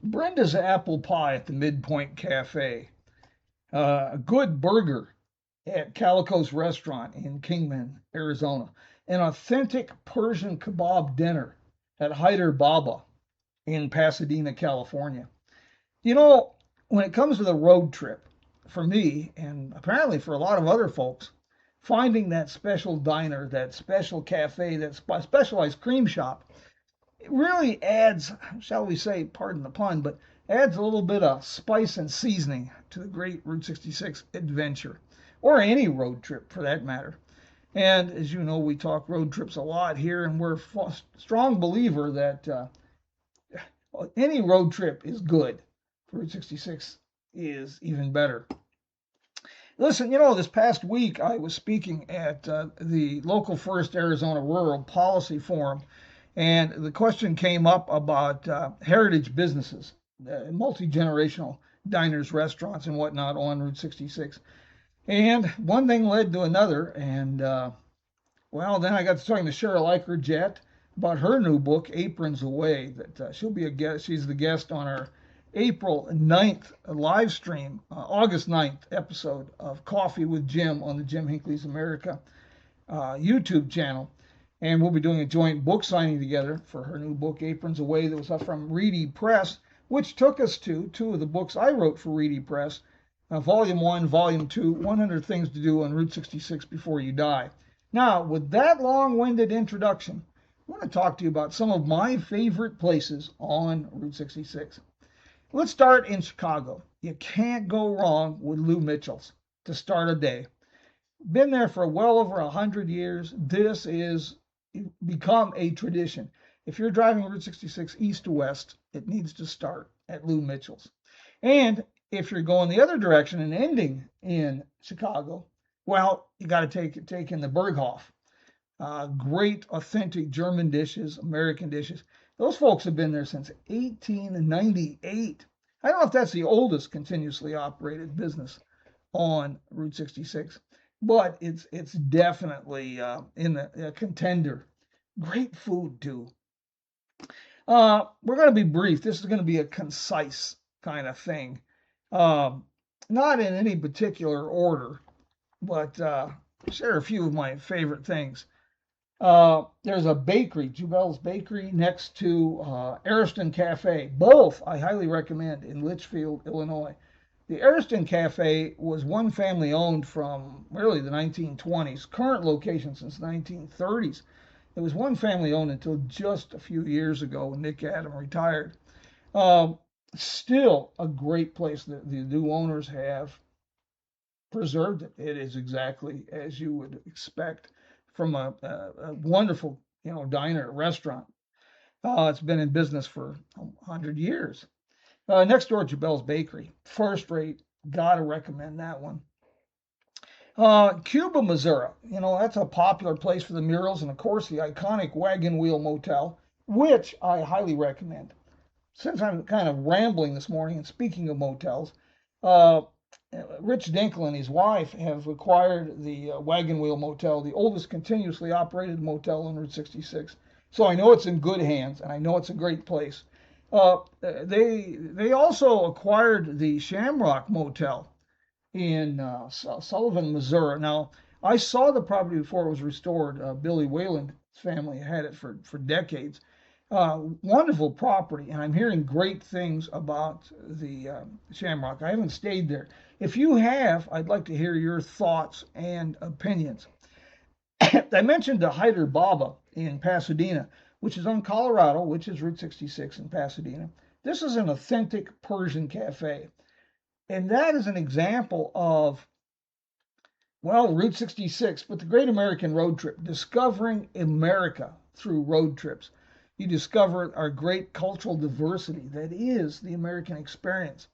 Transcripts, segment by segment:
Brenda's apple pie at the Midpoint Cafe, a good burger at Calico's Restaurant in Kingman, Arizona, an authentic Persian kebab dinner at Hyder Baba in Pasadena, California. You know, when it comes to the road trip, for me, and apparently for a lot of other folks, finding that special diner, that special cafe, that specialized cream shop, it really adds, shall we say, pardon the pun, but adds a little bit of spice and seasoning to the great Route 66 adventure, or any road trip for that matter. And as you know, we talk road trips a lot here, and we're a strong believer that any road trip is good. Route 66 is even better. Listen, this past week I was speaking at the local First Arizona Rural Policy Forum, and the question came up about heritage businesses, multi-generational diners, restaurants, and whatnot on Route 66. And one thing led to another, and then I got to talking to Cheryl Eicher Jett about her new book, Aprons Away, that she'll be a guest. She's the guest on our April 9th live stream, August 9th episode of Coffee with Jim on the Jim Hinckley's America YouTube channel. And we'll be doing a joint book signing together for her new book, Aprons Away, that was up from Reedy Press, which took us to two of the books I wrote for Reedy Press, Volume 1, Volume 2, 100 Things to Do on Route 66 Before You Die. Now, with that long-winded introduction, I want to talk to you about some of my favorite places on Route 66. Let's start in Chicago. You can't go wrong with Lou Mitchell's to start a day. Been there for well over 100 years. This is become a tradition. If you're driving Route 66 east to west, it needs to start at Lou Mitchell's. And if you're going the other direction and ending in Chicago, well, you got to take in the Berghoff. Great, authentic German dishes, American dishes. Those folks have been there since 1898. I don't know if that's the oldest continuously operated business on Route 66, but it's definitely in the contender. Great food too. We're going to be brief. This is going to be a concise kind of thing, not in any particular order, but share a few of my favorite things. There's a bakery, Jubel's Bakery, next to Ariston Cafe. Both I highly recommend in Litchfield, Illinois. The Ariston Cafe was one family owned from really the 1920s, current location since the 1930s. It was one family owned until just a few years ago when Nick Adam retired. Still a great place. The new owners have preserved it. It is exactly as you would expect from a wonderful, diner, restaurant. It's been in business for 100 years. Next door, Jubel's Bakery, first rate. Gotta recommend that one. Cuba, Missouri. That's a popular place for the murals and, of course, the iconic Wagon Wheel Motel, which I highly recommend. Since I'm kind of rambling this morning, and speaking of motels, Rich Dinkle and his wife have acquired the Wagon Wheel Motel, the oldest continuously operated motel on Route 66. So I know it's in good hands, and I know it's a great place. They also acquired the Shamrock Motel in Sullivan, Missouri. Now, I saw the property before it was restored. Billy Wayland's family had it for decades. Wonderful property, and I'm hearing great things about the Shamrock. I haven't stayed there. If you have, I'd like to hear your thoughts and opinions. I mentioned the Hyder Baba in Pasadena, which is on Colorado, which is Route 66 in Pasadena. This is an authentic Persian cafe. And that is an example of, Route 66, but the Great American Road Trip, discovering America through road trips. You discover our great cultural diversity that is the American experience.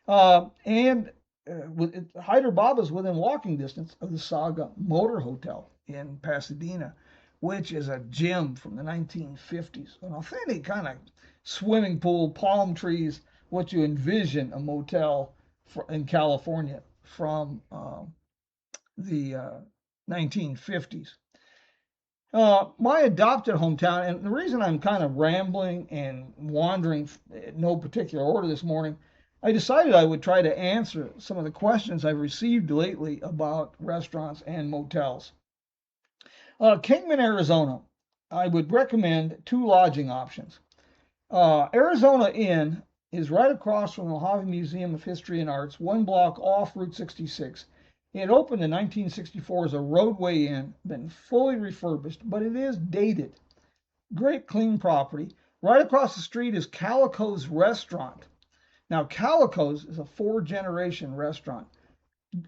And Hyder Baba is within walking distance of the Saga Motor Hotel in Pasadena, which is a gem from the 1950s. An authentic kind of swimming pool, palm trees, what you envision a motel in California from the 1950s. My adopted hometown, and the reason I'm kind of rambling and wandering in no particular order this morning, I decided I would try to answer some of the questions I've received lately about restaurants and motels. Kingman, Arizona, I would recommend two lodging options. Arizona Inn is right across from the Mojave Museum of History and Arts, one block off Route 66. It opened in 1964 as a roadway inn, been fully refurbished, but it is dated. Great clean property. Right across the street is Calico's Restaurant. Now, Calico's is a four-generation restaurant.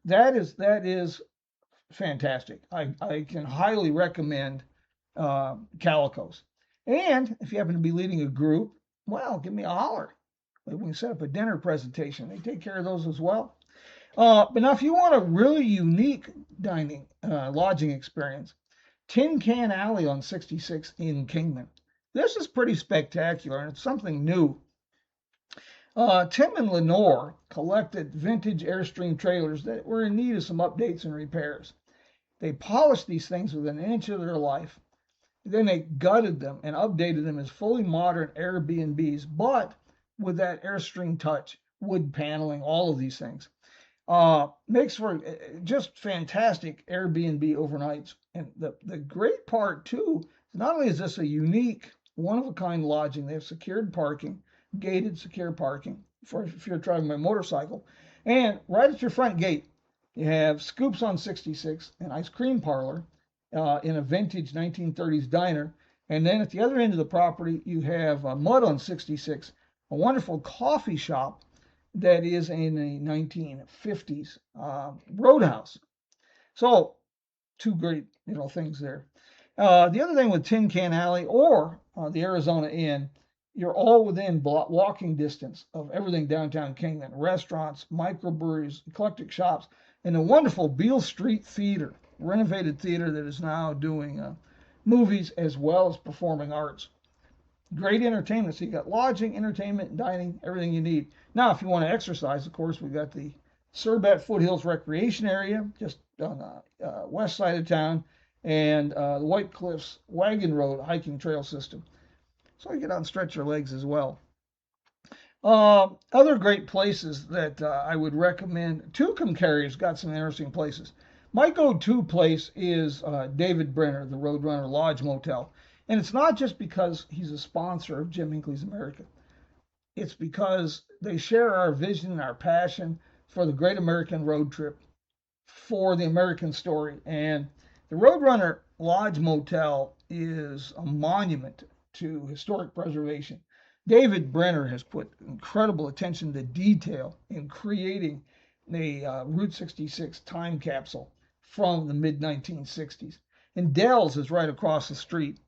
That is fantastic. I can highly recommend Calico's. And if you happen to be leading a group, well, give me a holler. Maybe we can set up a dinner presentation. They take care of those as well. But now, if you want a really unique dining lodging experience, Tin Can Alley on 66 in Kingman. This is pretty spectacular, and it's something new. Tim and Lenore collected vintage Airstream trailers that were in need of some updates and repairs. They polished these things within an inch of their life. Then they gutted them and updated them as fully modern Airbnbs, but with that Airstream touch, wood paneling, all of these things. Makes for just fantastic Airbnb overnights. And the great part, too, not only is this a unique, one-of-a-kind lodging, they have secured parking, gated secure parking for if you're driving by motorcycle. And right at your front gate, you have Scoops on 66, an ice cream parlor in a vintage 1930s diner. And then at the other end of the property, you have Mud on 66, a wonderful coffee shop that is in a 1950s roadhouse. So two great things there. The other thing with Tin Can Alley or the Arizona Inn, you're all within walking distance of everything downtown Kingman: restaurants, microbreweries, eclectic shops, and a wonderful Beale Street Theater, renovated theater that is now doing movies as well as performing arts. Great entertainment. So you got lodging, entertainment, dining, everything you need. Now, if you want to exercise, of course, we've got the Surbat Foothills Recreation Area just on the west side of town, and the White Cliffs Wagon Road hiking trail system. So you get out and stretch your legs as well. Other great places that I would recommend. Tucumcary's got some interesting places. My go-to place is David Brenner, the Roadrunner Lodge Motel. And it's not just because he's a sponsor of Jim Hinckley's America. It's because they share our vision and our passion for the great American road trip, for the American story. And the Roadrunner Lodge Motel is a monument to historic preservation. David Brenner has put incredible attention to detail in creating the Route 66 time capsule from the mid-1960s. And Dell's is right across the street.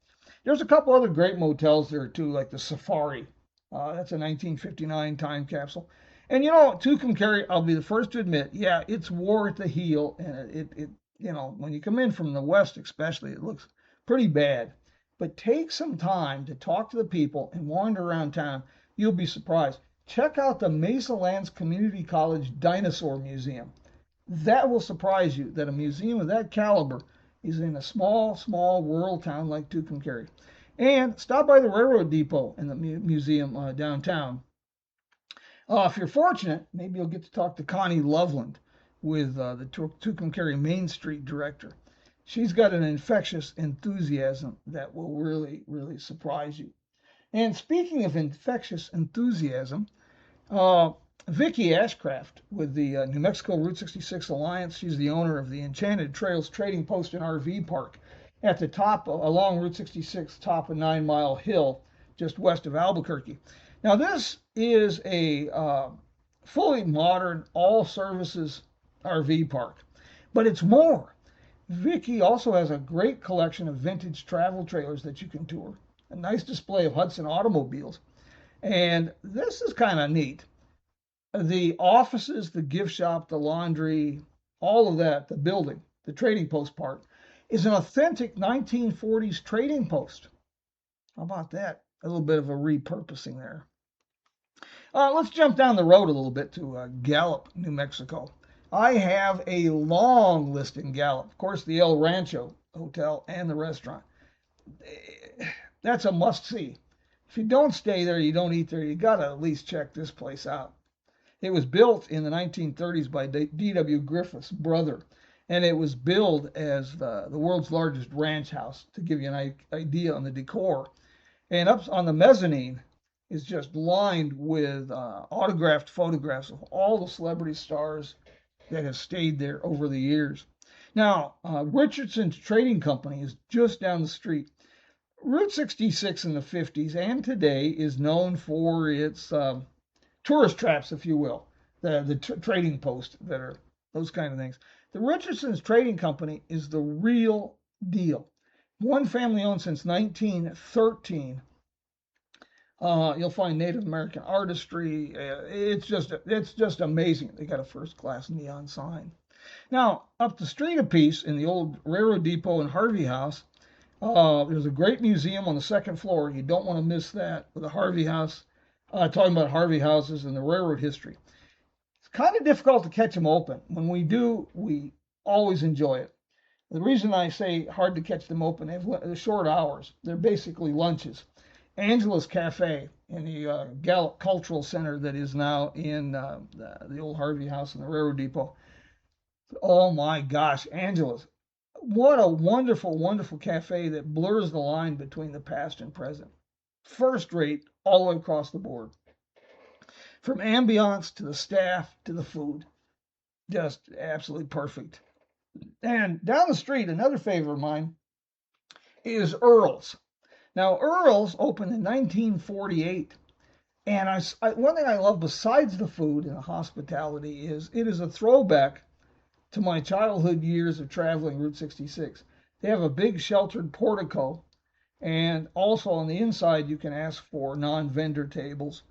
There's a couple other great motels there too, like the Safari. That's a 1959 time capsule. And Tucumcary, I'll be the first to admit, yeah, it's war at the heel, and it when you come in from the west especially, it looks pretty bad. But take some time to talk to the people and wander around town. You'll be surprised. Check out the Mesa Lands Community College Dinosaur Museum. That will surprise you that a museum of that caliber is in a small rural town like Tucumcary. And stop by the railroad depot and the museum downtown. If you're fortunate, maybe you'll get to talk to Connie Loveland with the Tucumcary Main Street director. She's got an infectious enthusiasm that will really, really surprise you. And speaking of infectious enthusiasm, Vicki Ashcraft with the New Mexico Route 66 Alliance. She's the owner of the Enchanted Trails Trading Post and RV Park at the top along Route 66, top of 9 Mile Hill, just west of Albuquerque. Now, this is a fully modern, all services RV park, but it's more. Vicki also has a great collection of vintage travel trailers that you can tour, a nice display of Hudson automobiles, and this is kind of neat. The offices, the gift shop, the laundry, all of that, the building, the trading post part, is an authentic 1940s trading post. How about that? A little bit of a repurposing there. Let's jump down the road a little bit to Gallup, New Mexico. I have a long list in Gallup. Of course, the El Rancho Hotel and the restaurant. that's a must-see. If you don't stay there, you don't eat there, you got to at least check this place out. It was built in the 1930s by D.W. Griffith's brother, and it was billed as the world's largest ranch house, to give you an idea on the decor. And up on the mezzanine is just lined with autographed photographs of all the celebrity stars that have stayed there over the years. Now, Richardson's Trading Company is just down the street. Route 66 in the 50s and today is known for its tourist traps, if you will, the trading posts that are those kind of things. The Richardson's Trading Company is the real deal. One family owned since 1913. You'll find Native American artistry. It's just amazing. They got a first-class neon sign. Now, up the street a piece in the old Railroad Depot and Harvey House, there's a great museum on the second floor. You don't want to miss that, with the Harvey House, talking about Harvey houses and the railroad history. It's kind of difficult to catch them open. When we do, we always enjoy it. The reason I say hard to catch them open, they have short hours. They're basically lunches. Angela's Cafe in the Gallup Cultural Center that is now in the old Harvey House in the Railroad Depot. Oh my gosh, Angela's. What a wonderful, wonderful cafe that blurs the line between the past and present. First rate all the way across the board. From ambiance to the staff to the food. Just absolutely perfect. And down the street, another favorite of mine is Earl's. Now, Earl's opened in 1948. And one thing I love besides the food and the hospitality is it is a throwback to my childhood years of traveling Route 66. They have a big sheltered portico, and also on the inside you can ask for non-vendor tables,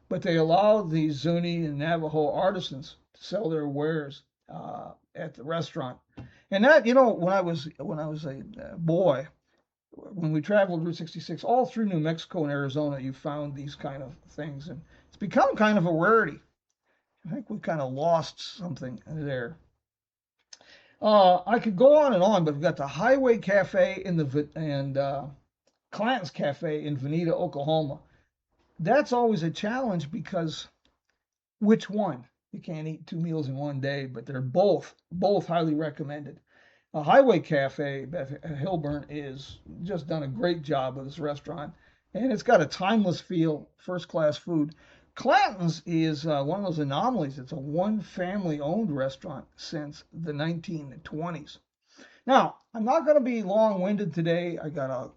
but they allow the Zuni and Navajo artisans to sell their wares at the restaurant. And that, when I was a boy, when we traveled Route 66 all through New Mexico and Arizona, you found these kind of things, and it's become kind of a rarity. I think we've kind of lost something there. I could go on and on, but we've got the Highway Cafe and Clanton's Cafe in Veneta, Oklahoma. That's always a challenge because which one? You can't eat 2 meals in one day, but they're both highly recommended. Highway Cafe, Beth Hilburn, is just done a great job with this restaurant, and it's got a timeless feel, first-class food. Clanton's is one of those anomalies. It's a one-family-owned restaurant since the 1920s. Now, I'm not going to be long-winded today. I got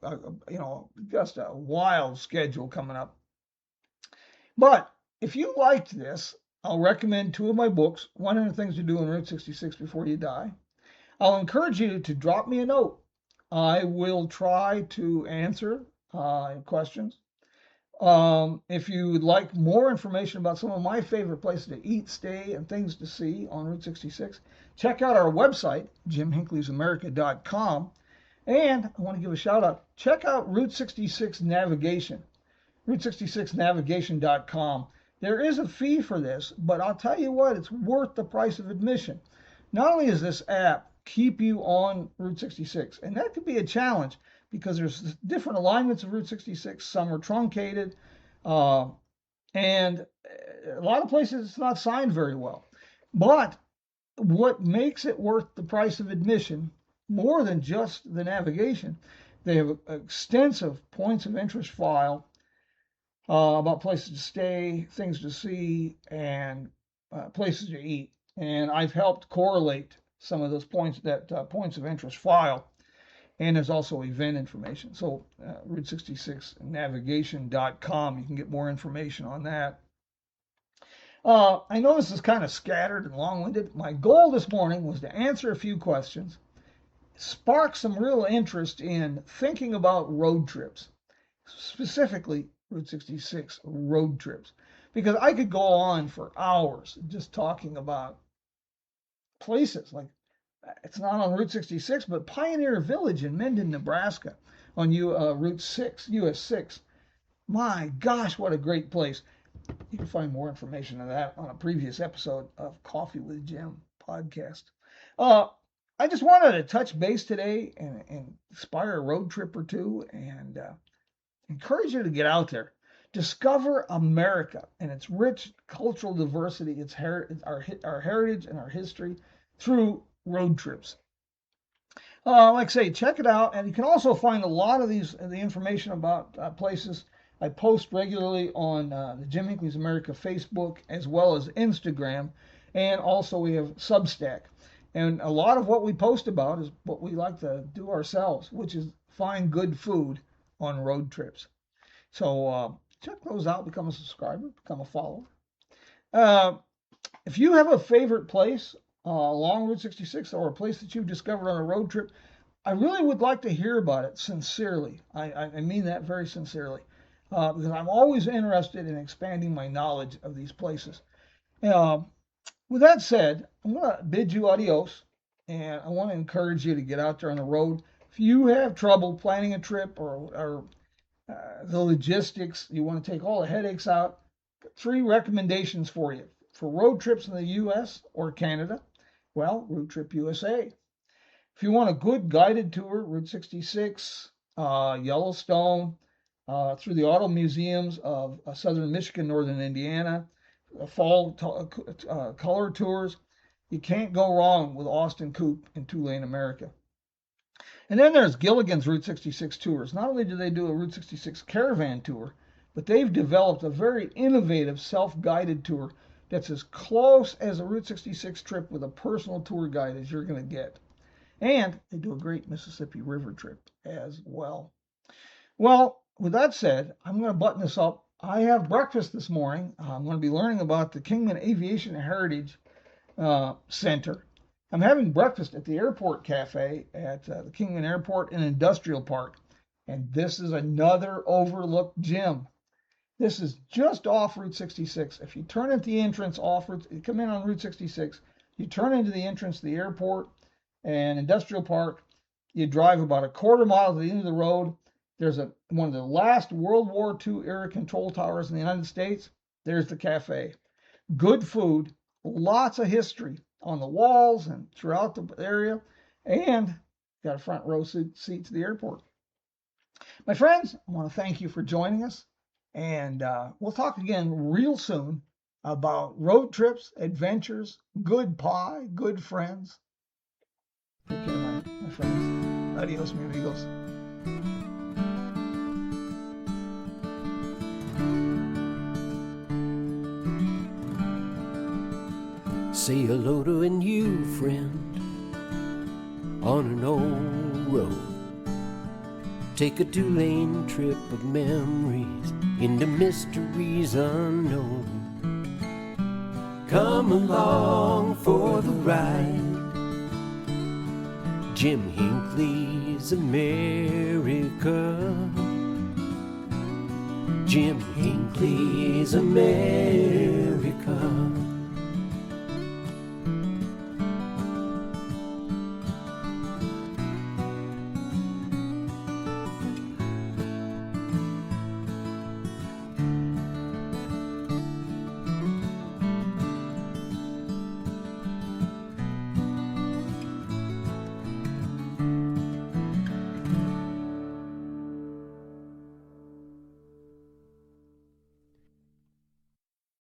just a wild schedule coming up. But if you liked this, I'll recommend 2 of my books, 100 Things to Do on Route 66 Before You Die. I'll encourage you to drop me a note. I will try to answer questions. If you would like more information about some of my favorite places to eat, stay, and things to see on Route 66, check out our website, jimhinckleysamerica.com. And I want to give a shout out. Check out Route 66 Navigation, route66navigation.com. There is a fee for this, but I'll tell you what, it's worth the price of admission. Not only is this app keep you on Route 66, and that could be a challenge because there's different alignments of Route 66. Some are truncated, and a lot of places it's not signed very well. But what makes it worth the price of admission, more than just the navigation, they have an extensive points of interest file about places to stay, things to see, and places to eat. And I've helped correlate some of those points, that points of interest file. And there's also event information. So route66navigation.com, you can get more information on that. I know this is kind of scattered and long-winded. My goal this morning was to answer a few questions, spark some real interest in thinking about road trips, specifically Route 66 road trips, because I could go on for hours just talking about places like, it's not on Route 66, but Pioneer Village in Mendon, Nebraska on Route 6, US 6. My gosh, what a great place. You can find more information on that on a previous episode of Coffee with Jim podcast. I just wanted to touch base today and inspire a road trip or two and encourage you to get out there. Discover America and its rich cultural diversity, our heritage and our history through road trips. Like I say, check it out, and you can also find a lot of the information about places. I post regularly on the Jim Hinckley's America Facebook as well as Instagram, and also we have Substack. And a lot of what we post about is what we like to do ourselves, which is find good food on road trips. So check those out, become a subscriber, become a follower. If you have a favorite place along Route 66 or a place that you've discovered on a road trip, I really would like to hear about it sincerely. I mean that very sincerely, because I'm always interested in expanding my knowledge of these places. With that said, I'm going to bid you adios, and I want to encourage you to get out there on the road. If you have trouble planning a trip or the logistics, you want to take all the headaches out, 3 recommendations for you. For road trips in the U.S. or Canada, well, Road Trip USA. If you want a good guided tour, Route 66, Yellowstone, through the auto museums of southern Michigan, northern Indiana, fall color tours, you can't go wrong with Austin Coupe and Two-Lane America. And then there's Gilligan's Route 66 tours. Not only do they do a Route 66 caravan tour, but they've developed a very innovative self-guided tour that's as close as a Route 66 trip with a personal tour guide as you're going to get. And they do a great Mississippi River trip as well. Well, with that said, I'm going to button this up. I have breakfast this morning. I'm going to be learning about the Kingman Aviation Heritage Center. I'm having breakfast at the Airport Cafe at the Kingman Airport and Industrial Park. And this is another overlooked gem. This is just off Route 66. If you turn at the entrance you come in on Route 66, you turn into the entrance to the airport and Industrial Park, you drive about a quarter mile to the end of the road. There's one of the last World War II era control towers in the United States. There's the cafe. Good food, lots of history on the walls and throughout the area, and got a front row seat to the airport. My friends, I want to thank you for joining us, and we'll talk again real soon about road trips, adventures, good pie, good friends. Take care, my friends. Adios, mi amigos. Say hello to a new friend on an old road. Take a 2-lane trip of memories into mysteries unknown. Come along for the ride. Jim Hinckley's America. Jim Hinckley's America.